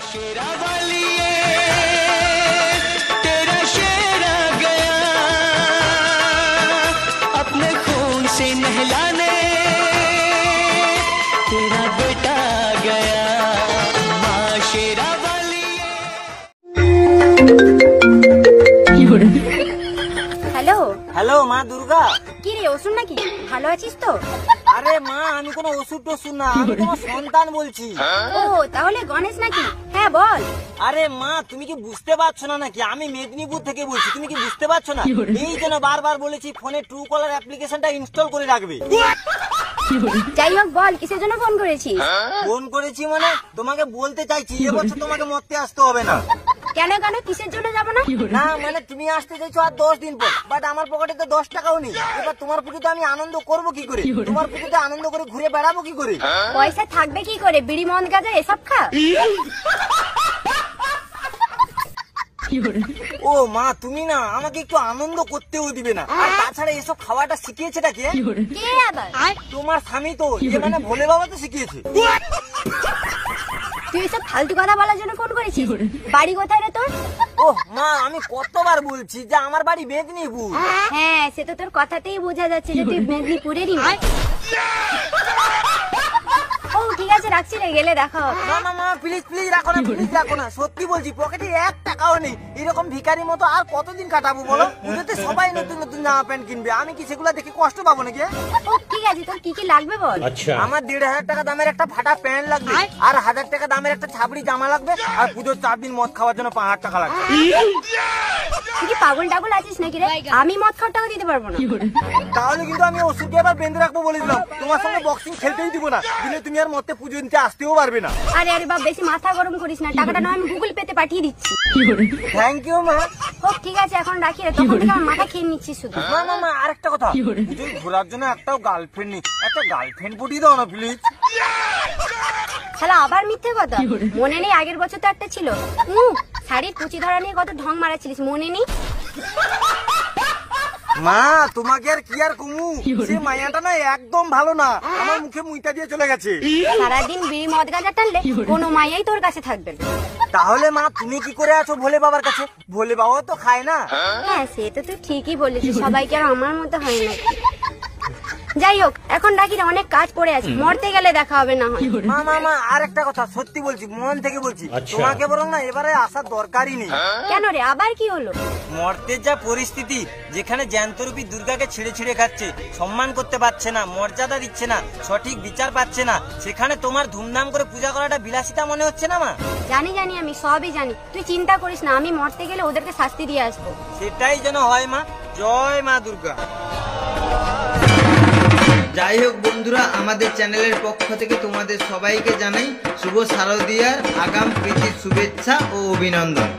शेरा वाली तेरा शेरा गया अपने खून से नहलाने तेरा बेटा गया माँ शेरा वाली। হ্যালো হ্যালো মা দুর্গা। কি রে ওষুধ নাকি? ভালো আছিস তো? আরে মা আমি কোনো ওষুধ টষুধ না, আমি তোমার সন্তান বলছি। ও তাহলে গণেশ নাকি? হ্যাঁ বল। আরে মা তুমি কি বুঝতে পারছো না নাকি? আমি মেদিনীপুর থেকে বলছি, তুমি কি বুঝতে পারছো না? এই জন্য বারবার বলেছি ফোনে ট্রু কলার অ্যাপ্লিকেশনটা ইনস্টল করে রাখবে। যাই হোক বল, কিসের জন্য ফোন করেছিস? ফোন করেছি মানে তোমাকে বলতে চাইছি এবছর তোমাকে মরতে আসতে হবে না। কেন কেন কিসের জন্য যাবো না? না মানে তুমি আসতে চাইছো আর 10 দিন পর, বাট আমার পকেটে তো 10 টাকাও নেই। এবার তোমার পুজোতে আমি আনন্দ করবো কি করে? তোমার পুজোতে আনন্দ করে ঘুরে বেড়াবো কি করে? পয়সা থাকবে কি করে? বিড়ি মদ গাঁজা এসব খা। ও মা তুমি না আমাকে একটু আনন্দ করতেও দিবে না। আর তাছাড়া এসব খাওয়াটা শিখিয়েছেটা কে? কে আবার? তোমার স্বামী তো, এ মানে ভোলে বাবা তো শিখিয়েছে। তুই এসব ফালতু কথা বলার জন্য ফোন করেছিস? বাড়ি কোথায় রে তোর? ও মা আমি কতবার বলছি যে আমার বাড়ি মেদিনীপুর। হ্যাঁ সে তো তোর কথাতেই বোঝা যাচ্ছে যে তুই মেদিনীপুরেরই মেয়ে। ও ঠিক আছে রাখছি রে, গেলে দেখা হবে। না না মা প্লিজ প্লিজ রাখো না, প্লিজ রাখো না, সত্যি বলছি পকেটে 1 টাকাও নেই। এরকম ভিখারির মতো আর কতদিন কাটাবো বলো? পুজোতে সবাই নতুন নতুন জামা প্যান্ট কিনবে, আমি কি সেগুলো দেখে কষ্ট পাবো নাকি? ও ঠিক আছে, তোর কি কি লাগবে বল? আমার 1,500 টাকা দামের একটা ফাটা প্যান্ট লাগবে, আর 1000 টাকা দামের একটা ছাবড়ি জামা লাগবে, আর পুজোর 4 দিন মদ খাওয়ার জন্য 5,000 টাকা লাগবে। তুই কি পাগল টাগল আছিস নাকি রে? আমি মদ খাওয়ার টাকা দিতে পারবো না। তাহলে কিন্তু আমি ওষুধকে এবার বেঁধে রাখবো বলেছিলাম, তোমার সঙ্গে বক্সিং খেলতেই দিব না, দিলে তুমি আর মদতে পুজো দিতে আসতেও পারবে না। আরে আরে বাপ, বেশি মাথা গরম করিস না, টাকাটা না আমি গুগল পেতে পাঠিয়ে দিচ্ছি। থ্যাংক ইউ মা। ও ঠিক আছে এখন রাখি রে, তখন থেকে আমার মাথা খেয়ে নিচ্ছিস শুধু। মা মা মা আরেকটা কথা, পুজোয় ঘোরার জন্য একটাও গার্লফ্রেন্ড নেই, একটা গার্লফ্রেন্ড পটিয়ে দাও না প্লিজ। শালা আবার মিথ্যে কথা। মনে নেই আগের বছর তো একটা ছিল, শাড়ির কুচি ধরা নিয়ে কত ঢং মারাচ্ছিলিস, মনে নেই? মা তোমাকে আর কি আর কমু, সে মায়াটা না একদম ভালো না, আমার মুখে মুইটা দিয়ে চলে গেছে। সারাদিন বিড়ি মদ গাঁজা টানলে কোনো মাইয়াই তোর কাছে থাকবে না। তাহলে মা তুমি কি করে আছো ভোলে বাবার কাছে? ভোলে বাবা তো খায় না। হ্যাঁ সে তো তুই ঠিকই বলেছিস, সবাইকে আর আমার মতো হয় না। যাই হোক এখন রাখি রে, অনেক কাজ পড়ে আছে, মরতে গেলে দেখা হবে না হয়। মা মা মা আর একটা কথা সত্যি বলছি, মন থেকে বলছি, তোমাকে বরং না এবারে আসার দরকারই নেই। কেন রে আবার কি হলো? মর্তের যা পরিস্থিতি, যেখানে জ্যান্তরূপী দুর্গাকে ছিঁড়ে ছিঁড়ে খাচ্ছে, সম্মান করতে পারছে না, মর্যাদা দিচ্ছে না, সঠিক বিচার পাচ্ছে না, সেখানে তোমার ধুমধাম করে পূজা করাটা বিলাসিতা মনে হচ্ছে না মা? জানি জানি, আমি সবই জানি, তুই চিন্তা করিস না, আমি মরতে গেলে ওদেরকে শাস্তি দিয়ে আসবো। সেটাই যেন হয় মা। জয় মা দুর্গা। যাই হোক বন্ধুরা, আমাদের চ্যানেলের পক্ষ থেকে তোমাদের সবাইকে জানাই শুভ শারদীয়ার আগাম প্রীতির শুভেচ্ছা ও অভিনন্দন।